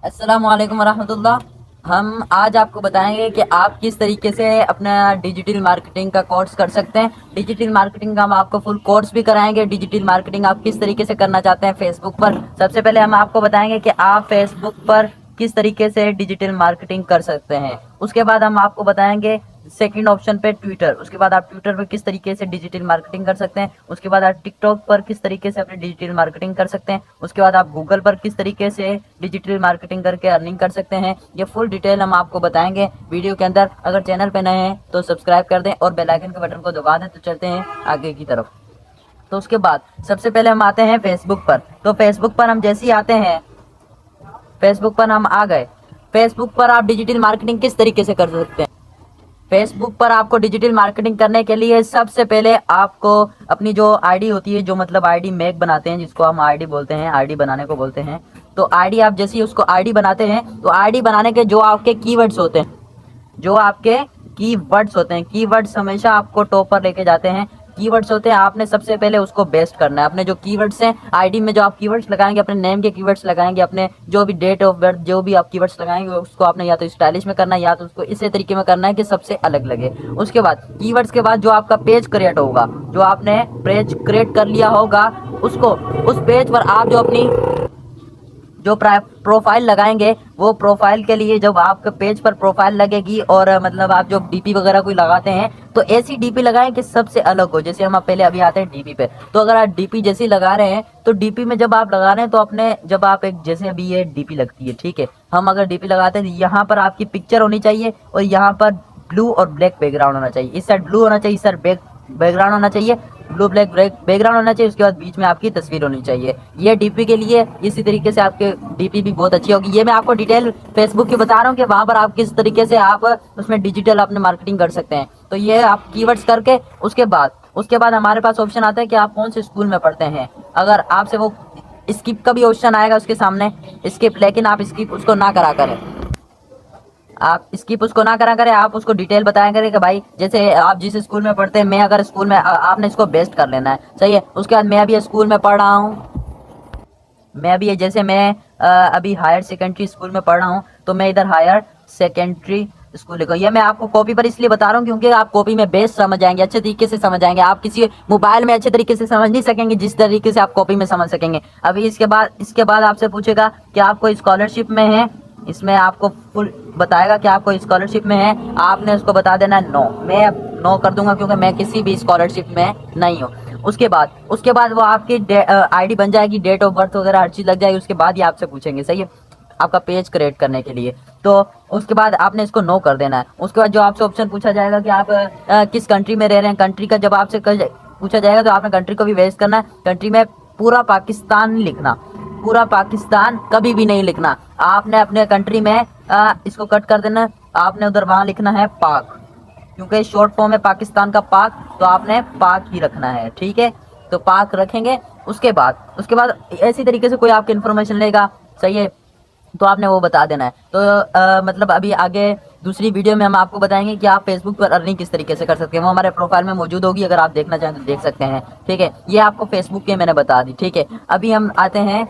अस्सलाम वालेकुम वरहमतुल्लाह। हम आज आपको बताएंगे कि आप किस तरीके से अपना डिजिटल मार्केटिंग का कोर्स कर सकते हैं। डिजिटल मार्केटिंग का हम आपको फुल कोर्स भी कराएंगे। डिजिटल मार्केटिंग आप किस तरीके से करना चाहते हैं फेसबुक पर, सबसे पहले हम आपको बताएंगे कि आप फेसबुक पर किस तरीके से डिजिटल मार्केटिंग कर सकते हैं। उसके बाद हम आपको बताएंगे सेकंड ऑप्शन पे ट्विटर। उसके बाद आप ट्विटर पर किस तरीके से डिजिटल मार्केटिंग कर सकते हैं। उसके बाद आप टिकटॉक पर किस तरीके से अपनी डिजिटल मार्केटिंग कर सकते हैं। उसके बाद आप गूगल पर किस तरीके से डिजिटल मार्केटिंग करके अर्निंग कर सकते हैं। ये फुल डिटेल हम आपको बताएंगे वीडियो के अंदर। अगर चैनल पे नए हैं तो सब्सक्राइब कर दें और बेल आइकन के बटन को दबा दें। तो चलते हैं आगे की तरफ। तो उसके बाद सबसे पहले हम आते हैं फेसबुक पर। तो फेसबुक पर हम जैसे ही आते हैं, फेसबुक पर हम आ गए। फेसबुक पर आप डिजिटल मार्केटिंग किस तरीके से कर सकते हैं। फेसबुक पर आपको डिजिटल मार्केटिंग करने के लिए सबसे पहले आपको अपनी जो आईडी होती है, जो मतलब आईडी मेक बनाते हैं, जिसको हम आईडी बोलते हैं, आईडी बनाने को बोलते हैं। तो आईडी आप जैसे ही उसको आईडी बनाते हैं तो आईडी बनाने के जो आपके कीवर्ड्स होते हैं, जो आपके कीवर्ड्स होते हैं, कीवर्ड्स हमेशा आपको टॉप पर लेके जाते हैं। कीवर्ड्स होते हैं, आपने सबसे पहले उसको बेस्ट करना है। अपने जो कीवर्ड्स हैं आईडी में, जो आप कीवर्ड्स लगाएंगे, अपने नेम के कीवर्ड्स लगाएंगे, अपने जो भी डेट ऑफ बर्थ, जो भी आप कीवर्ड्स लगाएंगे उसको आपने या तो स्टाइलिश में करना है या तो उसको इसी तरीके में करना है कि सबसे अलग लगे। उसके बाद कीवर्ड्स के बाद जो आपका पेज क्रिएट होगा, जो आपने पेज क्रिएट कर लिया होगा, उसको उस पेज पर आप जो अपनी जो प्रोफाइल लगाएंगे, वो प्रोफाइल के लिए जब आपके पेज पर प्रोफाइल लगेगी और मतलब आप जो डीपी वगैरह कोई लगाते हैं तो ऐसी डीपी लगाएं कि सबसे अलग हो। जैसे हम पहले अभी आते हैं डीपी पे। तो अगर आप डीपी जैसी लगा रहे हैं तो डीपी में जब आप लगा रहे हैं तो अपने जब आप एक, जैसे अभी ये डीपी लगती है, ठीक है, हम अगर डीपी लगाते हैं तो यहाँ पर आपकी पिक्चर होनी चाहिए और यहाँ पर ब्लू और ब्लैक बैकग्राउंड होना चाहिए। इस साइड ब्लू होना चाहिए, इस साइड बैकग्राउंड होना चाहिए, ब्लू ब्लैक बैकग्राउंड होना चाहिए। उसके बाद बीच में आपकी तस्वीर होनी चाहिए। ये डीपी के लिए इसी तरीके से आपके डीपी भी बहुत अच्छी होगी। ये मैं आपको डिटेल फेसबुक की बता रहा हूँ कि वहां पर आप किस तरीके से आप उसमें डिजिटल अपने मार्केटिंग कर सकते हैं। तो ये आप कीवर्ड्स करके उसके बाद हमारे पास ऑप्शन आता है कि आप कौन से स्कूल में पढ़ते हैं। अगर आपसे वो स्किप का भी ऑप्शन आएगा उसके सामने, स्किप, लेकिन आप स्किप उसको ना करा करें। आप स्किप उसको ना करा करें, आप उसको डिटेल बताया करें कि भाई जैसे आप जिस स्कूल में पढ़ते हैं, मैं अगर स्कूल में आपने इसको बेस्ट कर लेना है, सही है। उसके बाद मैं अभी स्कूल में पढ़ रहा हूँ, मैं अभी जैसे मैं अभी हायर सेकेंडरी स्कूल में पढ़ रहा हूँ, तो मैं इधर हायर सेकेंडरी स्कूल लिखो। ये मैं आपको कॉपी पर इसलिए बता रहा हूँ क्योंकि आप कॉपी में बेस्ट समझ जाएंगे, अच्छे तरीके से समझ जाएंगे। आप किसी मोबाइल में अच्छे तरीके से समझ नहीं सकेंगे जिस तरीके से आप कॉपी में समझ सकेंगे। अभी इसके बाद आपसे पूछेगा कि आप कोई स्कॉलरशिप में है, इसमें आपको फुल बताएगा कि आप कोई स्कॉलरशिप में है। आपने उसको बता देना है नो। मैं अब नो कर दूंगा क्योंकि मैं किसी भी स्कॉलरशिप में नहीं हूँ। उसके बाद वो आपकी आईडी बन जाएगी, डेट ऑफ बर्थ वगैरह हर चीज लग जाएगी। उसके बाद ये आपसे पूछेंगे, सही है, आपका पेज क्रिएट करने के लिए। तो उसके बाद आपने इसको नो कर देना है। उसके बाद जो आपसे ऑप्शन पूछा जाएगा कि आप किस कंट्री में रह रहे हैं, कंट्री का जब आपसे पूछा जाएगा तो आपने कंट्री को भी वेस्ट करना है। कंट्री में पूरा पाकिस्तान लिखना, पूरा पाकिस्तान कभी भी नहीं लिखना। आपने अपने कंट्री में इसको कट कर देना। आपने उधर वहां लिखना है पाक, क्योंकि शॉर्ट फॉर्म है पाकिस्तान का पाक, तो आपने पाक ही रखना है, ठीक है। तो पाक रखेंगे। उसके बाद ऐसी तरीके से कोई आपकी इन्फॉर्मेशन लेगा, सही है, तो आपने वो बता देना है। तो मतलब अभी आगे दूसरी वीडियो में हम आपको बताएंगे कि आप फेसबुक पर अर्निंग किस तरीके से कर सकते हैं। वो हमारे प्रोफाइल में मौजूद होगी, अगर आप देखना चाहें तो देख सकते हैं, ठीक है। ये आपको फेसबुक के मैंने बता दी, ठीक है। अभी हम आते हैं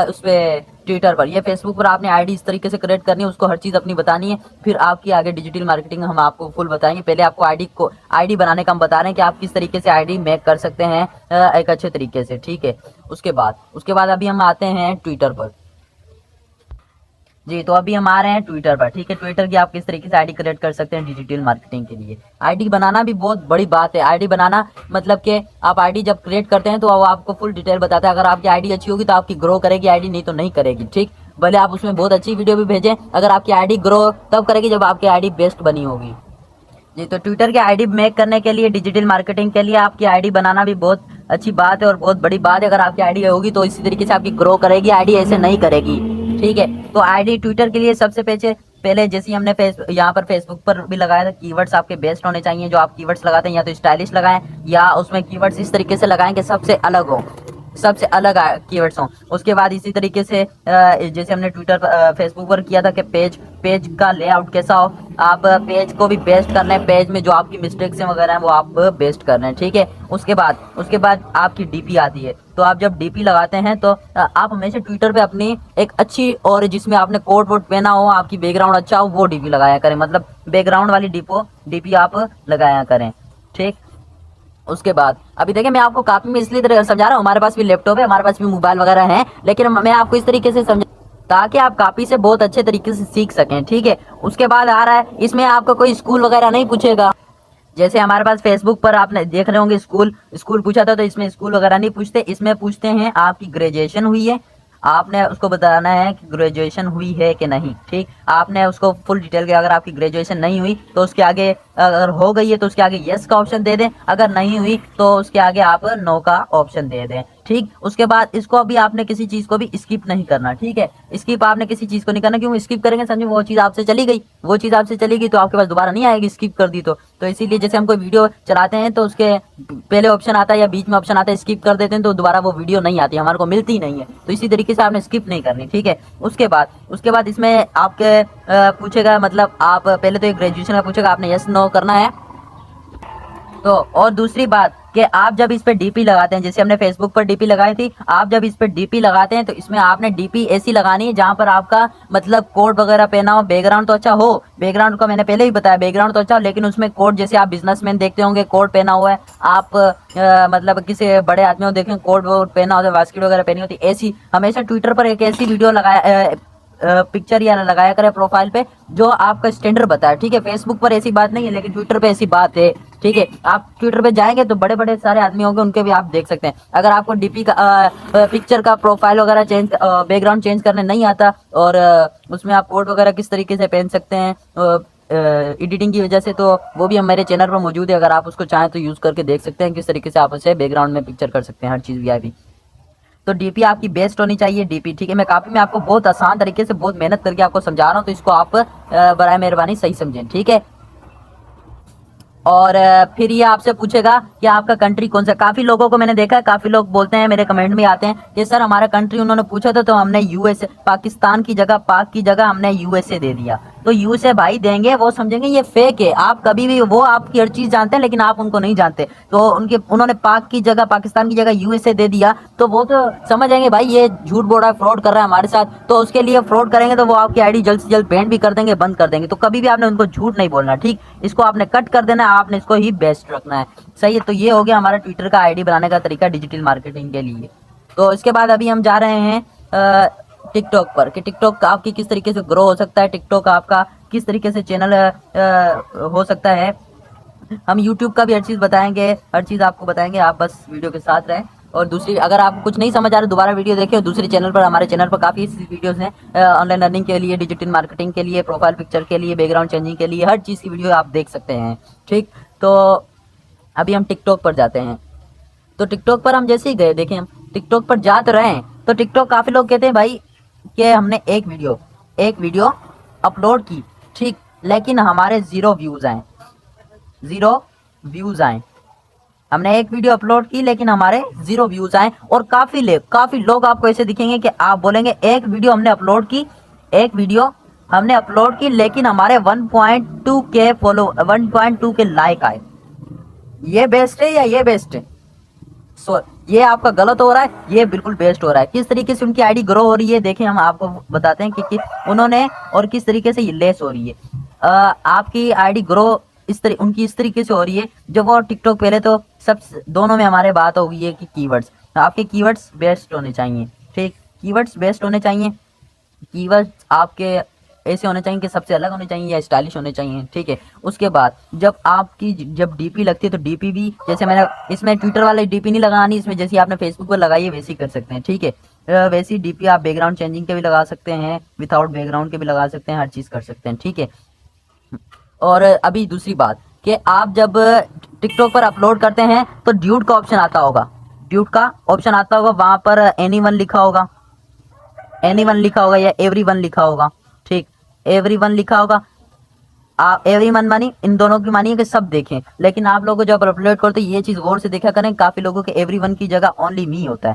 उस पर ट्विटर पर। ये फेसबुक पर आपने आईडी इस तरीके से क्रिएट करनी है, उसको हर चीज़ अपनी बतानी है। फिर आपकी आगे डिजिटल मार्केटिंग हम आपको फुल बताएंगे। पहले आपको आईडी बनाने का हम बता रहे हैं कि आप किस तरीके से आईडी मेक कर सकते हैं एक अच्छे तरीके से, ठीक है। उसके बाद अभी हम आते हैं ट्विटर पर। जी, तो अभी हम आ रहे हैं ट्विटर पर, ठीक है। ट्विटर की आप किस तरीके से आईडी क्रिएट कर सकते हैं डिजिटल मार्केटिंग के लिए। आईडी बनाना भी बहुत बड़ी बात है। आईडी बनाना मतलब कि आप आईडी जब क्रिएट करते हैं तो वो आपको फुल डिटेल बताता है। अगर आपकी आईडी अच्छी होगी तो आपकी ग्रो करेगी आईडी, नहीं तो नहीं करेगी, ठीक। भले आप उसमें बहुत अच्छी वीडियो भी भेजें, अगर आपकी आईडी ग्रो तब करेगी जब आपकी आईडी बेस्ट बनी होगी। जी, तो ट्विटर की आईडी मेक करने के लिए, डिजिटल मार्केटिंग के लिए आपकी आईडी बनाना भी बहुत अच्छी बात है और बहुत बड़ी बात है। अगर आपकी आईडी होगी तो इसी तरीके से आपकी ग्रो करेगी आईडी, ऐसे नहीं करेगी, ठीक है। तो आईडी ट्विटर के लिए सबसे पहले जैसे हमने यहाँ पर फेसबुक पर भी लगाया था, कीवर्ड्स आपके बेस्ट होने चाहिए। जो आप कीवर्ड्स लगाते हैं या तो स्टाइलिश लगाएं या उसमें कीवर्ड्स इस तरीके से लगाएं कि सबसे अलग हो, सबसे अलग कीवर्ड्स हों। उसके बाद इसी तरीके से जैसे हमने ट्विटर पर फेसबुक पर किया था कि पेज का लेआउट कैसा हो, आप पेज को भी बेस्ट करना है। पेज में जो आपकी मिस्टेक्स हैं वगैरह हैं वो आप बेस्ट करना है, ठीक है। उसके बाद आपकी डीपी आती है। तो आप जब डीपी लगाते हैं तो आप हमेशा ट्विटर पे अपनी एक अच्छी और जिसमें आपने कोट वोट पहना हो, आपकी बैकग्राउंड अच्छा हो, वो डीपी लगाया करें, मतलब बैकग्राउंड वाली डीपी आप लगाया करें। ठीक, उसके बाद अभी देखिए मैं आपको काफी में इसलिए समझा रहा हूँ, हमारे पास भी लैपटॉप है, हमारे पास भी मोबाइल वगैरह है, लेकिन मैं आपको इस तरीके से समझा ताकि आप कापी से बहुत अच्छे तरीके से सीख सकें। ठीक है, उसके बाद आ रहा है, इसमें आपको कोई स्कूल वगैरह नहीं पूछेगा। जैसे हमारे पास फेसबुक पर आपने देख रहे होंगे स्कूल स्कूल पूछा था, तो इसमें स्कूल वगैरह नहीं पूछते, इसमें पूछते हैं आपकी ग्रेजुएशन हुई है, आपने उसको बताना है कि ग्रेजुएशन हुई है कि नहीं। ठीक, आपने उसको फुल डिटेल के, अगर आपकी ग्रेजुएशन नहीं हुई तो उसके आगे, अगर हो गई है तो उसके आगे यस का ऑप्शन दे दें, अगर नहीं हुई तो उसके आगे आप नो का ऑप्शन दे दें। ठीक, उसके बाद इसको अभी आपने किसी चीज को भी स्किप नहीं करना। ठीक है, स्किप आपने किसी चीज को नहीं करना, क्यों स्किप करेंगे समझो वो चीज आपसे चली गई, वो चीज आपसे चली गई तो आपके पास दोबारा नहीं आएगी स्किप कर दी तो इसीलिए जैसे हम कोई वीडियो चलाते हैं तो उसके पहले ऑप्शन आता है या बीच में ऑप्शन आता है स्किप कर देते हैं, तो दोबारा वो वीडियो नहीं आती, हमारे को मिलती नहीं है, तो इसी तरीके से आपने स्किप नहीं करनी। ठीक है, उसके बाद इसमें आपके पूछेगा, मतलब आप पहले तो एक ग्रेजुएशन का पूछेगा, आपने यस नो करना है। तो और दूसरी बात कि आप जब इस पे डीपी लगाते हैं, जैसे हमने फेसबुक पर डीपी लगाई थी, आप जब इस पे डीपी लगाते हैं तो इसमें आपने डीपी ऐसी लगानी है जहां पर आपका मतलब कोड वगैरह पहना हो, बैकग्राउंड तो अच्छा हो, बैकग्राउंड का मैंने पहले ही बताया, बैकग्राउंड तो अच्छा हो, लेकिन उसमें कोड, जैसे आप बिजनेसमैन देखते होंगे कोड पहना हुआ है, आप मतलब किसी बड़े आदमी को देखें कोड वोड पहना होता है, वास्किट वगैरह पहनी होती, ऐसी हमेशा ट्विटर पर एक ऐसी वीडियो लगाया पिक्चर या लगाया करें प्रोफाइल पे जो आपका स्टैंडर्ड बताए। ठीक है, फेसबुक पर ऐसी बात नहीं है, लेकिन ट्विटर पे ऐसी बात है। ठीक है, आप ट्विटर पे जाएंगे तो बड़े बड़े सारे आदमी होंगे, उनके भी आप देख सकते हैं। अगर आपको डीपी का पिक्चर का प्रोफाइल वगैरह चेंज, बैकग्राउंड चेंज करने नहीं आता, और उसमें आप कोड वगैरह किस तरीके से पहन सकते हैं एडिटिंग की वजह से, तो वो भी हम मेरे चैनल पर मौजूद है, अगर आप उसको चाहें तो यूज करके देख सकते हैं किस तरीके से आप उसे बैकग्राउंड में पिक्चर कर सकते हैं, हर चीज वीआईपी। तो डीपी आपकी बेस्ट होनी चाहिए डीपी। ठीक है, मैं काफी में आपको बहुत आसान तरीके से बहुत मेहनत करके आपको समझा रहा हूँ, तो इसको आप बराए मेहरबानी सही समझें। ठीक है, और फिर ये आपसे पूछेगा कि आपका कंट्री कौन सा। काफी लोगों को मैंने देखा है, काफी लोग बोलते हैं, मेरे कमेंट में आते हैं कि सर हमारा कंट्री उन्होंने पूछा था तो हमने यूएसए, पाकिस्तान की जगह, पाक की जगह हमने यूएसए दे दिया। तो यूएसए भाई देंगे, वो समझेंगे ये फेक है। आप कभी भी, वो आपकी हर चीज जानते हैं लेकिन आप उनको नहीं जानते, तो उन्होंने पाक की जगह, पाकिस्तान की जगह यूएसए दे दिया, तो वो तो समझ जाएंगे भाई ये झूठ बोल रहा है, फ्रॉड कर रहा है हमारे साथ। तो उसके लिए फ्रॉड करेंगे तो वो आपकी आईडी जल्द से जल्द बैन भी कर देंगे, बंद कर देंगे। तो कभी भी आपने उनको झूठ नहीं बोलना। ठीक, इसको आपने कट कर देना है, आपने इसको ही बेस्ट रखना है। सही है, तो ये हो गया हमारा ट्विटर का आईडी बनाने का तरीका डिजिटल मार्केटिंग के लिए। तो इसके बाद अभी हम जा रहे हैं टिकटॉक पर, कि टिकटॉक आपकी किस तरीके से ग्रो हो सकता है, टिकटॉक आपका किस तरीके से चैनल हो सकता है। हम यूट्यूब का भी हर चीज़ बताएंगे, हर चीज़ आपको बताएंगे, आप बस वीडियो के साथ रहें। और दूसरी, अगर आपको कुछ नहीं समझ आ रहा दोबारा वीडियो देखें, और दूसरे चैनल पर, हमारे चैनल पर काफ़ी वीडियोस हैं ऑनलाइन अर्निंग के लिए, डिजिटल मार्केटिंग के लिए, प्रोफाइल पिक्चर के लिए, बैकग्राउंड चेंजिंग के लिए, हर चीज़ की वीडियो आप देख सकते हैं। ठीक, तो अभी हम टिकटॉक पर जाते हैं। तो टिकटॉक पर हम जैसे ही गए, देखें हम टिकटॉक पर जा तो रहे हैं, तो टिकटॉक काफ़ी लोग कहते हैं भाई कि हमने एक वीडियो अपलोड की, ठीक, लेकिन हमारे ज़ीरो व्यूज़ आए। हमने एक वीडियो अपलोड की लेकिन हमारे 0 व्यूज़ आए। और काफ़ी लोग आपको ऐसे दिखेंगे कि आप बोलेंगे एक वीडियो हमने अपलोड की लेकिन हमारे 1.2 के 1.2 के लाइक आए। ये बेस्ट है या ये बेस्ट है? ये आपका गलत हो रहा है, ये बिल्कुल बेस्ट हो रहा है। किस तरीके से उनकी आईडी ग्रो हो रही है देखें, हम आपको बताते हैं कि उन्होंने, और किस तरीके से ये लेस हो रही है। आपकी आईडी ग्रो उनकी इस तरीके से हो रही है, जब वो टिकटॉक, पहले तो सब दोनों में हमारे बात हो गई है कि कीवर्ड्स, आपके कीवर्ड्स बेस्ट होने चाहिए। ठीक, कीवर्ड्स बेस्ट होने चाहिए, कीवर्ड्स आपके ऐसे होने चाहिए कि सबसे अलग होने चाहिए या स्टाइलिश होने चाहिए। ठीक है, उसके बाद जब डीपी लगती है तो डीपी भी, जैसे मैंने इसमें ट्विटर वाले डीपी नहीं लगानी, इसमें जैसे आपने फेसबुक पर लगाई है वैसे ही कर सकते हैं। ठीक है, वैसी डीपी आप बैकग्राउंड चेंजिंग के भी लगा सकते हैं, विदाउट बैकग्राउंड के भी लगा सकते हैं, हर चीज़ कर सकते हैं। ठीक है, और अभी दूसरी बात कि आप जब टिकटॉक पर अपलोड करते हैं तो ड्यूट का ऑप्शन आता होगा, वहाँ पर एनीवन लिखा होगा, या एवरीवन लिखा होगा। ठीक, एवरीवन लिखा होगा, आप एवरीवन मानी, इन दोनों की मानिए कि सब देखें, लेकिन आप लोगों को जब अपलोड करते हैं ये चीज़ गौर से देखा करें, काफ़ी लोगों के एवरीवन की जगह ओनली मी होता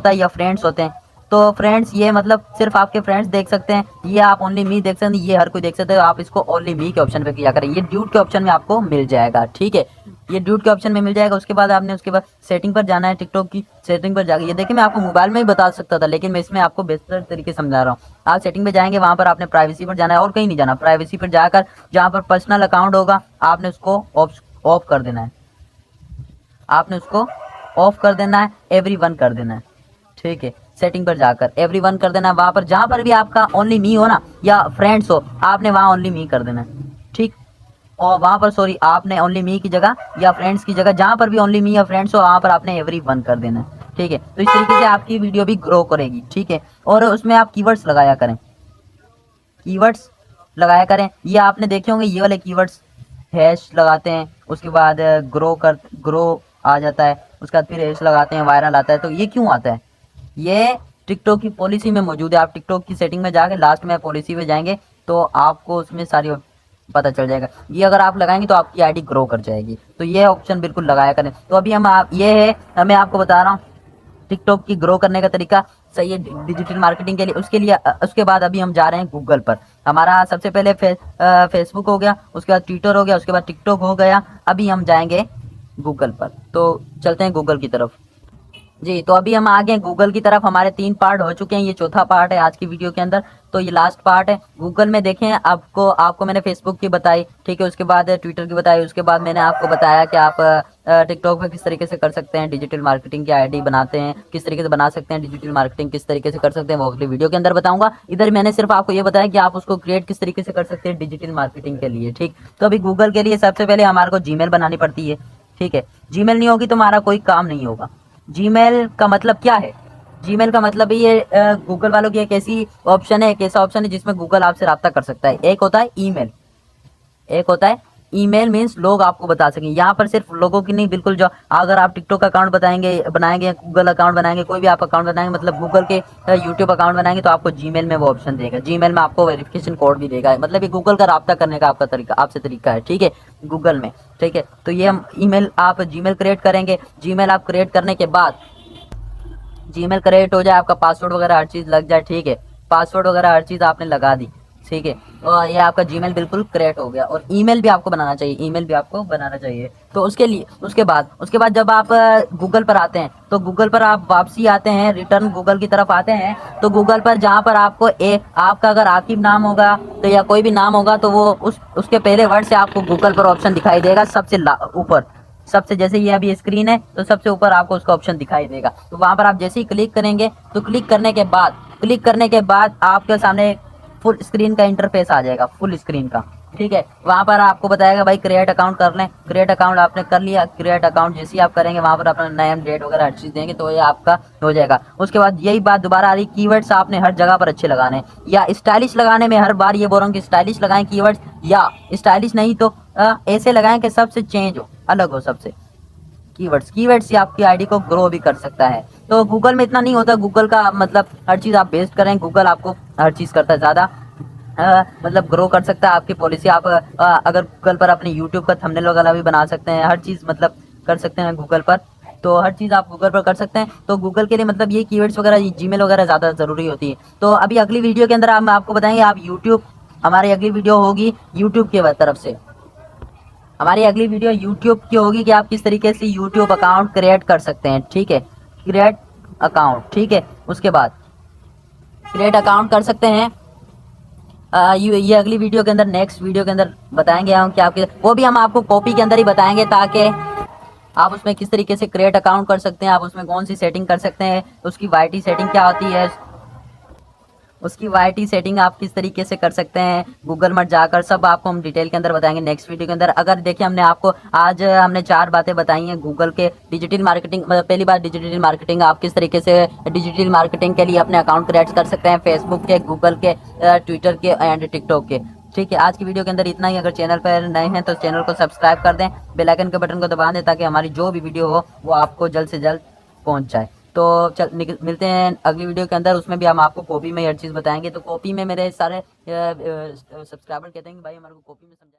है, या फ्रेंड्स होते हैं। तो फ्रेंड्स, ये मतलब सिर्फ आपके फ्रेंड्स देख सकते हैं, ये आप ओनली मी देख सकते हैं, ये हर कोई देख सकते हैं। आप इसको ओनली मी के ऑप्शन पे किया करें, ये ड्यूट के ऑप्शन में आपको मिल जाएगा। ठीक है, ये ड्यूट के ऑप्शन में मिल जाएगा। उसके बाद आपने उसके बाद सेटिंग पर जाना है, टिकटॉक की सेटिंग पर जाके। ये देखिए मैं आपको मोबाइल में ही बता सकता था, लेकिन मैं इसमें आपको बेहतर तरीके से समझा रहा हूँ। आप सेटिंग पे जाएंगे, वहाँ पर आपने प्राइवेसी पर जाना है और कहीं नहीं जाना। प्राइवेसी पर जाकर जहाँ पर पर्सनल अकाउंट होगा आपने उसको ऑफ कर देना है, आपने उसको ऑफ कर देना है, एवरीवन कर देना है। ठीक है, सेटिंग पर जाकर एवरीवन कर देना है। वहां पर जहां पर भी आपका ओनली मी हो ना या फ्रेंड्स हो, आपने वहां ओनली मी कर देना है। ठीक, और वहां पर सॉरी आपने ओनली मी की जगह या फ्रेंड्स की जगह जहां पर भी ओनली मी या फ्रेंड्स हो वहां पर आपने एवरीवन कर देना है। ठीक है, तो इस तरीके से आपकी वीडियो भी ग्रो करेगी। ठीक है, और उसमें आप कीवर्ड्स लगाया करें, कीवर्ड्स लगाया करें। ये आपने देखे होंगे ये वाले कीवर्ड्स, हैश लगाते हैं, उसके बाद ग्रो आ जाता है, उसके बाद फिर हैश लगाते हैं, वायरल आता है। तो ये क्यों आता है? ये टिकटॉक की पॉलिसी में मौजूद है। आप टिकटॉक की सेटिंग में जाके लास्ट में पॉलिसी में जाएंगे तो आपको उसमें सारी पता चल जाएगा। ये अगर आप लगाएंगे तो आपकी आईडी ग्रो कर जाएगी। तो ये ऑप्शन बिल्कुल लगाया करें। तो अभी ये है, मैं आपको बता रहा हूँ टिकटॉक की ग्रो करने का तरीका सही है डिजिटल मार्केटिंग के लिए। उसके लिए उसके बाद अभी हम जा रहे हैं गूगल पर। हमारा सबसे पहले फेसबुक हो गया, उसके बाद ट्विटर हो गया, उसके बाद टिकटॉक हो गया। अभी हम जाएंगे गूगल पर। तो चलते हैं गूगल की तरफ। जी, तो अभी हम आ गए गूगल की तरफ। हमारे 3 पार्ट हो चुके हैं, ये चौथा पार्ट है आज की वीडियो के अंदर। तो ये लास्ट पार्ट है। गूगल में देखें, आपको मैंने फेसबुक की बताई, ठीक है, उसके बाद ट्विटर की बताई, उसके बाद मैंने आपको बताया कि आप टिकटॉक पे किस तरीके से कर सकते हैं डिजिटल मार्केटिंग की आईडी बनाते हैं, किस तरीके से बना सकते हैं डिजिटल मार्केटिंग, किस तरीके से कर सकते हैं, वो अगली वीडियो के अंदर बताऊंगा। इधर मैंने सिर्फ आपको ये बताया कि आप उसको क्रिएट किस तरीके से कर सकते हैं डिजिटल मार्केटिंग के लिए। ठीक, तो अभी गूगल के लिए सबसे पहले हमारे को जीमेल बनानी पड़ती है। ठीक है, जीमेल नहीं होगी तो हमारा कोई काम नहीं होगा। जीमेल का मतलब क्या है? जीमेल का मतलब ये गूगल वालों की एक ऐसी ऑप्शन है, एक ऐसा ऑप्शन है जिसमें गूगल आपसे रब्ता कर सकता है। एक होता है ईमेल, एक होता है ईमेल मीन्स लोग आपको बता सकें। यहाँ पर सिर्फ लोगों की नहीं, बिल्कुल जो अगर आप टिकटॉक अकाउंट बनाएंगे, गूगल अकाउंट बनाएंगे, कोई भी आप अकाउंट बनाएंगे, मतलब गूगल के यूट्यूब अकाउंट बनाएंगे, तो आपको जीमेल में वो ऑप्शन देगा। जीमेल में आपको वेरिफिकेशन कोड भी देगा। मतलब ये गूगल का रब्ता करने का आपका तरीका, आपसे तरीका है। ठीक है, गूगल में। ठीक है, तो ये हम ईमेल, आप जीमेल क्रिएट करेंगे। जीमेल आप क्रिएट करने के बाद जीमेल क्रिएट हो जाए, आपका पासवर्ड वगैरह हर चीज़ लग जाए। ठीक है, पासवर्ड वगैरह हर चीज़ आपने लगा दी। ठीक है, और ये आपका जीमेल बिल्कुल क्रिएट हो गया। और ईमेल भी आपको बनाना चाहिए, ईमेल भी आपको बनाना चाहिए। तो उसके लिए उसके बाद जब आप गूगल पर आते हैं, तो गूगल पर आप वापसी आते हैं, रिटर्न गूगल की तरफ आते हैं। तो गूगल पर जहाँ पर आपको आपका अगर आकिब नाम होगा तो या कोई भी नाम होगा तो वो उसके पहले वर्ड से आपको गूगल पर ऑप्शन दिखाई देगा सबसे ऊपर। सबसे जैसे ये अभी स्क्रीन है तो सबसे ऊपर आपको उसका ऑप्शन दिखाई देगा। तो वहां पर आप जैसे ही क्लिक करेंगे तो क्लिक करने के बाद आपके सामने फुल स्क्रीन का इंटरफेस आ जाएगा, फुल स्क्रीन का। ठीक है, वहां पर आपको बताएगा भाई क्रिएट अकाउंट कर लें। क्रिएट अकाउंट आपने कर लिया। क्रिएट अकाउंट जैसे ही आप करेंगे वहां पर अपना नेम, डेट वगैरह हर चीज देंगे तो ये आपका हो जाएगा। उसके बाद यही बात दोबारा आ रही, कीवर्ड्स आपने हर जगह पर अच्छे लगाने या स्टाइलिश लगाने में हर बार ये बोल रहा हूँ कि स्टाइलिश लगाएं कीवर्ड्स, या स्टाइलिश नहीं तो ऐसे लगाएं कि सबसे चेंज हो, अलग हो सबसे। कीवर्ड्स से आपकी आईडी को ग्रो भी कर सकता है। तो गूगल में इतना नहीं होता। गूगल का मतलब हर चीज़ आप बेस्ट करें, गूगल आपको हर चीज़ करता है ज़्यादा, मतलब ग्रो कर सकता है आपकी पॉलिसी। आप अगर गूगल पर अपने यूट्यूब का थंबनेल वगैरह भी बना सकते हैं, हर चीज़ मतलब कर सकते हैं गूगल पर। तो हर चीज़ आप गूगल पर कर सकते हैं। तो गूगल के लिए मतलब ये कीवर्ड्स वगैरह, जीमेल वगैरह ज़्यादा ज़रूरी होती है। तो अभी अगली वीडियो के अंदर हम आपको बताएंगे, आप यूट्यूब, हमारी अगली वीडियो होगी यूट्यूब की तरफ से। हमारी अगली वीडियो यूट्यूब की होगी कि आप किस तरीके से यूट्यूब अकाउंट क्रिएट कर सकते हैं। ठीक है, क्रिएट अकाउंट। ठीक है, उसके बाद क्रिएट अकाउंट कर सकते हैं। ये अगली वीडियो के अंदर, नेक्स्ट वीडियो के अंदर बताएंगे हम कि आपके, वो भी हम आपको कॉपी के अंदर ही बताएंगे ताकि आप उसमें किस तरीके से क्रिएट अकाउंट कर सकते हैं, आप उसमें कौन सी सेटिंग कर सकते हैं, उसकी वाईटी सेटिंग क्या होती है, उसकी वाईटी सेटिंग आप किस तरीके से कर सकते हैं गूगल मट जाकर, सब आपको हम डिटेल के अंदर बताएंगे नेक्स्ट वीडियो के अंदर। अगर देखिए हमने आपको आज हमने 4 बातें बताई हैं गूगल के डिजिटल मार्केटिंग, मतलब पहली बात डिजिटल मार्केटिंग, आप किस तरीके से डिजिटल मार्केटिंग के लिए अपने अकाउंट क्रिएट कर सकते हैं फेसबुक के, गूगल के, ट्विटर के एंड टिकटॉक के। ठीक है, आज की वीडियो के अंदर इतना ही। अगर चैनल पर नए हैं तो चैनल को सब्सक्राइब कर दें, बेल आइकन के बटन को दबा दें ताकि हमारी जो भी वीडियो हो वो आपको जल्द से जल्द पहुंच जाए। तो मिलते हैं अगली वीडियो के अंदर। उसमें भी हम आपको कॉपी में हर चीज़ बताएंगे। तो कॉपी में मेरे सारे सब्सक्राइबर कहते हैं कि भाई हमारे को कॉपी में समझाएं।